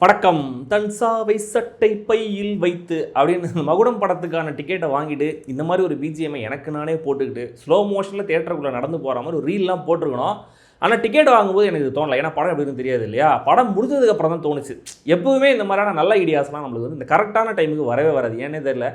வணக்கம். தன் சாவை சட்டை பையில் வைத்து அப்படின்னு மகுடம் படத்துக்கான டிக்கெட்டை வாங்கிட்டு இந்த மாதிரி ஒரு பிஜிஎம்ஐ எனக்கு நானே போட்டுக்கிட்டு ஸ்லோ மோஷனில் தியேட்டருக்குள்ளே நடந்து போகிற மாதிரி ஒரு ரீல்லாம் போட்டிருக்கணும். ஆனால் டிக்கெட் வாங்கும்போது எனக்கு தோணலை. ஏன்னா படம் எப்படின்னு தெரியாது இல்லையா. படம் முடிஞ்சதுக்கப்புறம் தான் தோணுச்சு. எப்பவுமே இந்த மாதிரியான நல்ல ஐடியாஸ்லாம் நம்மளுக்கு வந்து இந்த கரெக்டான டைமுக்கு வரவே வராது. ஏன்னே தெரியல.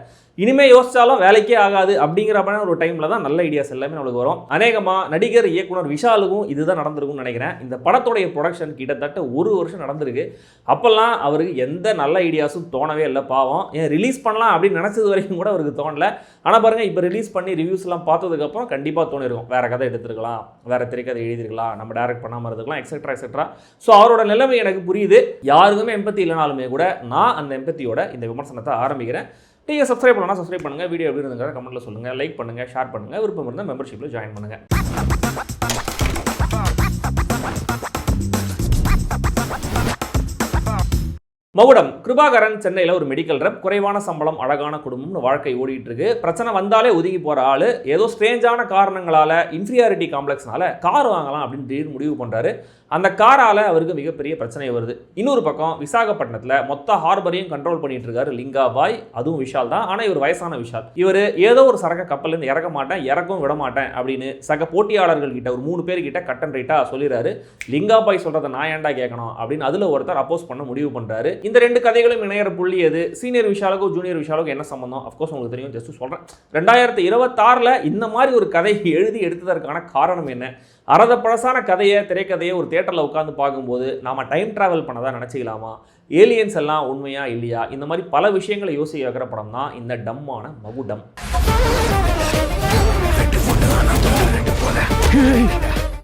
இனிமேல் யோசிச்சாலும் வேலைக்கே ஆகாது அப்படிங்கிற மாதிரி ஒரு டைமில் தான் நல்ல ஐடியாஸ் எல்லாமே நம்மளுக்கு வரும். அநேகமாக நடிகர் இயக்குனர் விஷாலுக்கும் இதுதான் நடந்திருக்கும்னு நினைக்கிறேன். இந்த படத்துடைய ப்ரொடக்ஷன் கிட்டத்தட்ட 1 வருஷம் நடந்திருக்கு. அப்போல்லாம் அவருக்கு எந்த நல்ல ஐடியாஸும் தோணவே இல்லை. பாவம். ஏன் ரிலீஸ் பண்ணலாம் அப்படின்னு நினச்சது வரைக்கும் கூட அவருக்கு தோணலை. ஆனால் பாருங்கள், இப்போ ரிலீஸ் பண்ணி ரிவ்யூஸ்லாம் பார்த்ததுக்கப்புறம் கண்டிப்பாக தோணிருக்கும். வேறு கதை எடுத்துருக்கலாம், வேறு திரைக்கதை எழுதிருக்கலாம், நம்ம டைரக்ட் பண்ணாமல் இருந்துக்கலாம், எக்ஸெட்ரா எக்ஸெட்ரா. ஸோ அவரோட நிலைமை எனக்கு புரியுது. யாருக்குமே எம்பத்தி இல்லைனாலுமே கூட நான் அந்த எம்பத்தியோட இந்த விமர்சனத்தை ஆரம்பிக்கிறேன். நீங்கள் சப்ஸ்கிரைப் பண்ணலாம், சப்ஸ்கிரைப் பண்ணுங்கள். வீடியோ எப்படி இருந்துங்கிற கமெண்ட்டில் சொல்லுங்கள். லைக் பண்ணுங்கள், ஷேர் பண்ணுங்கள். விருப்பம் இருந்தால் மெம்பர்ஷிப்பில் ஜாயின் பண்ணுங்கள். மகுடம். கிருபாகரன் சென்னையில் ஒரு மெடிக்கல் ரெப். குறைவான சம்பளம், அழகான குடும்பம்னு வாழ்க்கை ஓடிட்டு இருக்கு. பிரச்சனை வந்தாலே ஒதுங்கி போகிற ஆள் ஏதோ ஸ்ட்ரேஞ்சான காரணங்களால், இன்ஃபீரியாரிட்டி காம்ப்ளெக்ஸ்னால கார் வாங்கலாம் அப்படின்னு திடீர்னு முடிவு பண்ணுறாரு. அந்த காரால் அவருக்கு மிகப்பெரிய பிரச்சனை வருது. இன்னொரு பக்கம் விசாகப்பட்டினத்தில் மொத்த ஹார்பரையும் கண்ட்ரோல் பண்ணிட்டு இருக்காரு லிங்காபாய். அதுவும் விஷால் தான். ஆனால் இவர் வயசான விஷால். இவர் ஏதோ ஒரு சரக்கு கப்பல்லேருந்து இறக்க மாட்டேன், இறக்கவும் விட மாட்டேன் அப்படின்னு சக போட்டியாளர்கள் கிட்ட ஒரு 3 பேர்கிட்ட கட் அண்ட் ரைட்டாக சொல்லிடுறாரு. லிங்காபாய் சொல்கிறத நான் ஏன்டா கேட்கணும் அப்படின்னு அதில் ஒருத்தர் அப்போஸ் பண்ண முடிவு பண்ணுறாரு. இந்த 2 கதைகளும் இணையற புள்ளி எது? சீனியர் விஷாலுக்கும் ஜூனியர் விஷாலுக்கும் என்ன சம்பந்தம்? அஃப்கோர்ஸ் உங்களுக்கு தெரியும், ஜஸ்ட் சொல்கிறேன். 2026 இந்த மாதிரி ஒரு கதை எழுதி எடுத்ததற்கான காரணம் என்ன? அறத பழசான கதையை, திரைக்கதையை ஒரு தியேட்டரில் உட்காந்து பார்க்கும்போது நாம் டைம் ட்ராவல் பண்ணதான் நினச்சிக்கலாமா? ஏலியன்ஸ் எல்லாம் உண்மையா இல்லையா? இந்த மாதிரி பல விஷயங்களை யோசிக்க வைக்கிற படம் தான் இந்த டம்மான மகுடம்.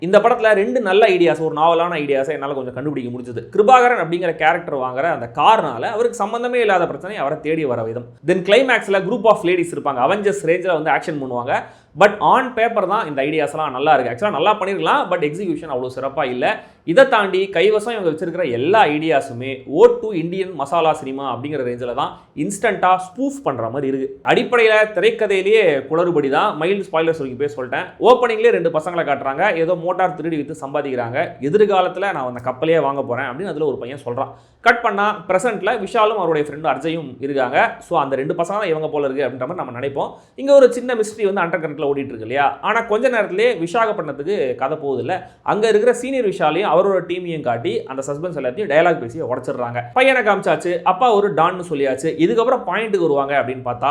இந்த படத்தில் 2 நல்ல ஐடியாஸ், ஒரு நாவலான ஐடியாஸை என்னால் கொஞ்சம் கண்டுபிடிக்க முடிஞ்சது. கிருபாகரன் அப்படிங்கிற கேரக்டர் வாங்குற அந்த கார்னால அவருக்கு சம்பந்தமே இல்லாத பிரச்சனை அவரை தேடி வர விதம். தென் கிளைமேக்ஸில் குரூப் ஆஃப் லேடிஸ் இருப்பாங்க, அவெஞ்சர்ஸ் ரேஞ்சில் வந்து ஆக்ஷன் பண்ணுவாங்க. பட் ஆன் பேப்பர் தான் இந்த ஐடியாஸ்லாம் நல்லா இருக்குது. ஆக்சுவலாக நல்லா பண்ணியிருக்கலாம், பட் எக்ஸிக்யூஷன் அவ்வளோ சிறப்பாக இல்லை. இதை தாண்டி கைவசம் இவங்க வச்சிருக்கிற எல்லா ஐடியாஸுமே ode to Indian masala cinema அப்படிங்கிற ரேஞ்சில் தான் இன்ஸ்டண்ட்டாக ஸ்பூஃப் பண்ணுற மாதிரி இருக்குது. அடிப்படையில் திரைக்கதையிலேயே குளறுபடி தான். மைல்டு ஸ்பாய்லர் சொல்லி போய் சொல்லிட்டேன். ஓப்பனிங்லேயே 2 பசங்களை காட்டுறாங்க, ஏதோ மோட்டார் திருடி விற்று சம்பாதிக்கிறாங்க. எதிர்காலத்தில் நான் அந்த கப்பலையே வாங்க போகிறேன் அப்படின்னு அதில் ஒரு பையன் சொல்கிறான். கட் பண்ணால் ப்ரெசென்ட்டில் விஷாலும் அவருடைய ஃப்ரெண்டு அர்ஜயும் இருக்காங்க. ஸோ அந்த 2 பசங்க தான் இவங்க போல இருக்குது அப்படின்ற மாதிரி நம்ம நினைப்போம். இங்கே ஒரு சின்ன மிஸ்ட்ரி வந்து அண்டர் கரண்ட்டில் ஓடிட்டு இருக்கு இல்லையா. ஆனால் கொஞ்ச நேரத்திலேயே விசாகப்பட்டினத்துக்கு கதை போகுதில்லை. அங்கே இருக்கிற சீனியர் விஷாலையும் அவரோட டீமையும் காட்டி அந்த சஸ்பென்ஸ் எல்லாத்தையும் டயலாக் பேசி உடச்சிடுறாங்க. பையனை காமிச்சாச்சு, அப்பா ஒரு டான்னு சொல்லியாச்சு. இதுக்கப்புறம் பாயிண்ட்டுக்கு வருவாங்க அப்படின்னு பார்த்தா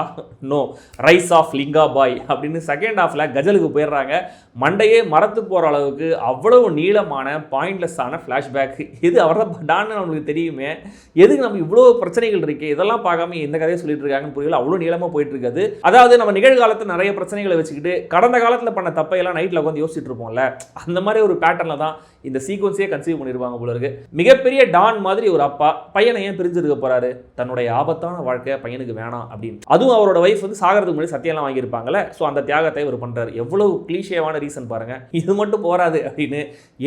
நோ, ரைஸ் ஆஃப் லிங்காபாய் அப்படின்னு செகண்ட் ஹாஃபில் கஜலுக்கு போயிடுறாங்க. மண்டையே மரத்து போகிற அளவுக்கு அவ்வளவு நீளமான பாயிண்ட்லெஸ்ஸான ஃப்ளாஷ்பேக். இது அவர் தான் டான்னு நம்மளுக்கு தெரியுமே, எதுக்கு நம்ம இவ்வளோ பிரச்சனைகள் இருக்கு, இதெல்லாம் பார்க்காம இந்த கதையை சொல்லிட்டு இருக்காங்கன்னு புரியல. அவ்வளோ நீளமாக போயிட்டு இருக்காது. அதாவது நம்ம நிகழ்காலத்தில் நிறைய பிரச்சனைகளை வச்சுக்கிட்டு கடந்த காலத்தில் பண்ண தப்பையெல்லாம் நைட்டில் உட்காந்து யோசிச்சுட்டு இருப்போம்ல, அந்த மாதிரி ஒரு பேட்டர்னில் தான் இந்த சீக்வன்ஸே கன்சீவ் பண்ணியிருப்பாங்க போல இருக்கு. மிகப்பெரிய டான் மாதிரி ஒரு அப்பா பையனை ஏன் பிரிஞ்சிருக்க போறாரு? தன்னுடைய ஆபத்தான வாழ்க்கை பையனுக்கு வேணாம் அப்படின்னு. அதுவும் அவரோட வைஃப் வந்து சாகிறதுக்கு முன்னாடி சத்தியெல்லாம் வாங்கியிருப்பாங்கல்ல. ஸோ அந்த தியாகத்தை இவர் பண்றாரு. எவ்வளவு கிளீஷேவான ரீசன் பாருங்க. இது மட்டும் போராது அப்படின்னு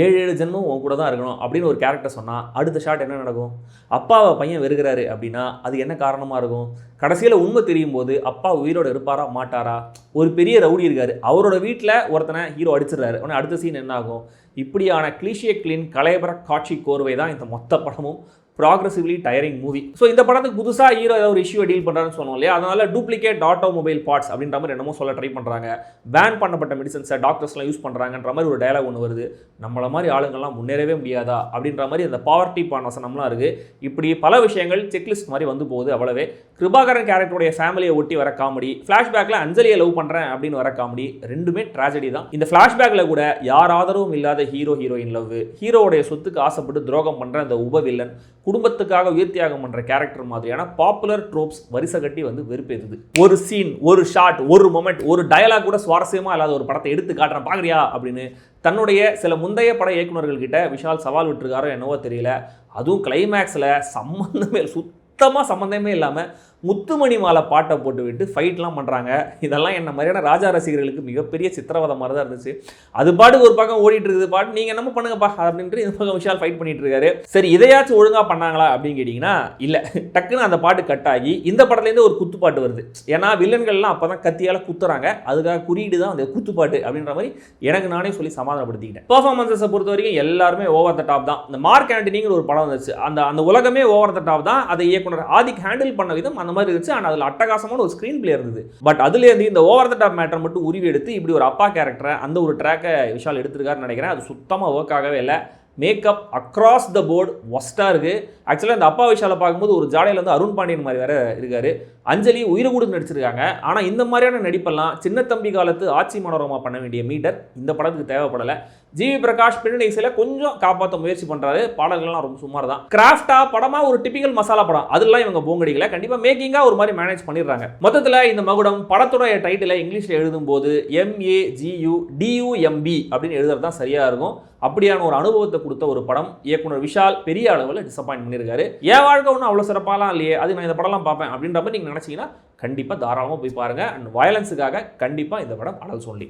7 ஜென்மம் உன் கூட தான் இருக்கணும் அப்படின்னு ஒரு கேரக்டர் சொன்னா அடுத்த ஷாட் என்ன நடக்கும்? அப்பாவை பையன் வெறுக்கிறாரு அப்படின்னா அது என்ன காரணமா இருக்கும்? கடைசியில் உண்மை தெரியும் போது அப்பா உயிரோடு இருப்பாரா மாட்டாரா? ஒரு பெரிய ரவுடி இருக்காரு, அவரோட வீட்டில் ஒருத்தனை ஹீரோ அடிச்சிடறாரு. உடனே அடுத்த சீன் என்ன ஆகும்? இப்படியான கிளீஷியே கிளீன் கலையபர காட்சி கோர்வை தான் இந்த மொத்த படமும். ப்ராக்ரெசிவ்லி டயரிங் மூவி. ஸோ இந்த படத்துக்கு புதுசாக ஹீரோ ஏதாவது ஒரு இஷ்யூவை டீல் பண்ணுறான்னு சொன்னோம் இல்லையா. அதனால டூப்ளிகேட் ஆட்டோமொபைல் பார்ட்ஸ் அப்படின்ற மாதிரி என்னமோ சொல்ல ட்ரை பண்ணுறாங்க. பேன் பண்ணப்பட்ட மெடிசன்ஸை டாக்டர்ஸ்லாம் யூஸ் பண்ணுறாங்கன்ற மாதிரி ஒரு டயலாக் ஒன்று வருது. நம்மள மாதிரி ஆளுங்கள்லாம் முன்னேறவே முடியாதா அப்படின்ற மாதிரி அந்த பாவர்ட்டி பான் வசனம்லாம் இருக்குது. இப்படி பல விஷயங்கள் செக்லிஸ்ட் மாதிரி வந்து போகுது. அவ்வளவே. கிருபாகரன் கேரக்டருடைய ஃபேமிலியை ஒட்டி வர காமெடி, ஃப்ளாஷ்பேக்கில் அஞ்சலியை லவ் பண்ணுறேன் அப்படின்னு வர காமெடி, 2மே ட்ராஜடி தான். இந்த ஃப்ளாஷ்பேக்கில் கூட யார் ஆதரவும் இல்லாத ஹீரோயின் லவ், ஹீரோவுடைய சொத்துக்கு ஆசைப்பட்டு துரோகம் பண்ணுற அந்த உபவில்லன், குடும்பத்துக்காக உயிர் தியாகம் பண்ற கேரக்டர் மாதிரியான பாப்புலர் ட்ரோப்ஸ் வரிசை கட்டி வந்து வெறுப்பேறுது. ஒரு சீன், ஒரு ஷாட், ஒரு மொமெண்ட், ஒரு டயலாக் கூட சுவாரஸ்யமா இல்லாத ஒரு படத்தை எடுத்து காட்டுறேன் பாக்குறியா அப்படின்னு தன்னுடைய சில முந்தைய பட இயக்குநர்கள் கிட்ட விஷால் சவால் விட்டுருக்காரோ என்னவோ தெரியல. அதுவும் கிளைமேக்ஸில் சம்பந்தமே சுத்தமாக சம்மந்தமே இல்லாமல் முத்துமணி மாலை பாட்டை போட்டு விட்டு ஃபைட்லாம் பண்ணுறாங்க. இதெல்லாம் என்ன மாதிரியான ராஜா ரசிகர்களுக்கு மிகப்பெரிய சித்திரவதை மாதிரி தான் இருந்துச்சு. அது பாட்டுக்கு ஒரு பக்கம் ஓடிட்டு இருக்குது பாட்டு, நீங்கள் என்னமோ பண்ணுங்கப்பா அப்படின்ட்டு இந்த பக்கம் விஷால் ஃபைட் பண்ணிட்டு இருக்காரு. சரி, இதையாச்சும் ஒழுங்காக பண்ணாங்களா அப்படின்னு கேட்டிங்கன்னா இல்லை. டக்குன்னு அந்த பாட்டு கட் ஆகி இந்த படத்துலேருந்து ஒரு குத்துப்பாட்டு வருது. ஏன்னா வில்லன்கள்லாம் அப்போ தான் கத்தியால் குத்துறாங்க, அதுக்காக குறியீடு தான் அந்த குத்துப்பாட்டு அப்படின்ற மாதிரி எனக்கு நானே சொல்லி சமாதானப்படுத்திக்கிட்டேன். பெர்ஃபார்மன்ஸை பொறுத்த வரைக்கும் எல்லாருமே ஓவர் த டாப் தான். இந்த மார்க் ஆண்டனிங்கிற ஒரு படம் வந்துச்சு, அந்த உலகமே ஓவர் த டாப் தான். அதை இயக்குனர் ஆதிக் ஹேண்டில் பண்ண விதம் அந்த மாதிரி இருந்துச்சு. ஆனால் அதில் அட்டகாசமான ஒரு ஸ்க்ரீன் பிளே இருந்தது. பட் அதுலேருந்து இந்த ஓவர் த டாப் மேட்டர் மட்டும் உருவி எடுத்து இப்படி ஒரு அப்பா கேரக்டரை அந்த ஒரு ட்ராக்கை விஷால் எடுத்திருக்காருன்னு நினைக்கிறேன். அது சுத்தமாக ஒர்க் ஆகவே இல்லை. மேக்கப் அக்ராஸ் த போர்டு ஒஸ்ட்டாக இருக்குது. ஆக்சுவலாக இந்த அப்பா விஷாலை பார்க்கும்போது ஒரு ஜாடையில் வந்து அருண் பாண்டியன் மாதிரி வேறு இருக்காரு. அஞ்சலி உயிரை கொடுத்து நடிச்சிருக்காங்க. ஆனால் இந்த மாதிரியான நடிப்பெல்லாம் சின்ன தம்பி காலத்து ஆட்சி மனோரமா பண்ண வேண்டிய மீட்டர் இந்த படத்துக்கு தேவைப்படலை. ஜிவி பிரகாஷ் பின்னணி இசையில கொஞ்சம் காப்பாற்ற முயற்சி பண்ணுறாரு. பாடல்கள்லாம் ரொம்ப சுமார் தான். கிராஃப்டாக படமாக ஒரு டிபிக்கல் மசாலா படம், அதெல்லாம் இவங்க போங்கடிக்கல. கண்டிப்பாக மேக்கிங்காக ஒரு மாதிரி மேனேஜ் பண்ணிடுறாங்க. மொத்தத்தில் இந்த மகுடம் படத்துடைய டைட்டிலை இங்கிலீஷில் எழுதும்போது MAGUDUMB அப்படின்னு எழுதுறது தான் சரியாக இருக்கும். அப்படியான ஒரு அனுபவத்தை கொடுத்த ஒரு படம். இயக்குனர் விஷால் பெரிய அளவில் டிசப்பாயின்ட் பண்ணியிருக்காரு. என் வாழ்க்கை ஒன்றும் அவ்வளோ சிறப்பாலாம் இல்லையே, அது நான் இந்த படம்லாம் பார்ப்பேன் அப்படின்ற மாதிரி நீங்கள் நினச்சிங்கன்னா கண்டிப்பாக தாராளமாக போய் பாருங்கள். அண்ட் வயலன்ஸுக்காக கண்டிப்பாக இந்த படம் அடல் சொல்லி